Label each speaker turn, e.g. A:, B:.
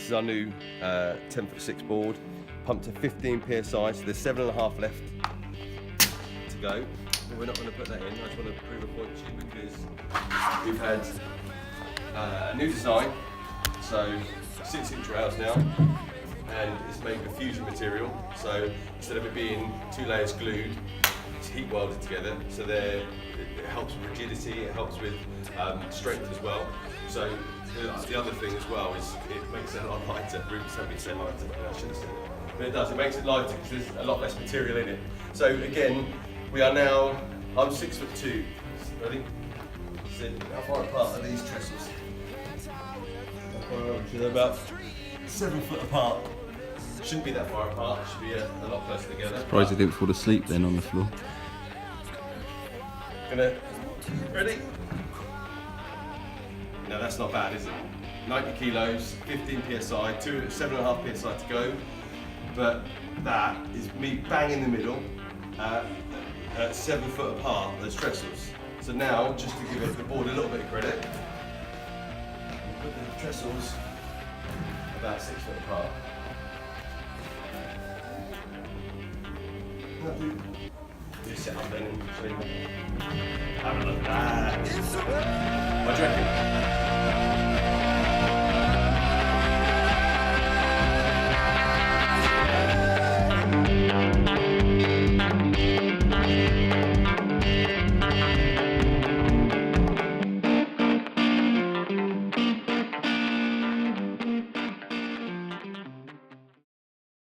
A: is our new 10'6" board, pumped to 15 psi, so there's 7.5 left to go. But we're not going to put that in. I just want to prove a point to you because we've had a new design, so 6-inch rails now, and it's made with fusion material. So instead of it being 2 layers glued, it's heat welded together. So it helps with rigidity, it helps with strength as well. So the other thing as well is it makes it a lot lighter. Ruben said me to say lighter, but I shouldn't have said it. But it does, it makes it lighter because there's a lot less material in it. So again, we are now, I'm 6'2". Ready? So how far apart are these trestles? They're about 7 foot apart. Shouldn't be that far apart, should be a lot closer together.
B: Surprised you didn't fall asleep then on the floor.
A: Ready? No, that's not bad, is it? 90 kilos, 15 psi, 7.5 psi to go. But that is me bang in the middle at 7 foot apart, those trestles. So now, just to give the board a little bit of credit, put the trestles about 6 foot apart. Do sit up then and show you. Have a look at that. What do you reckon?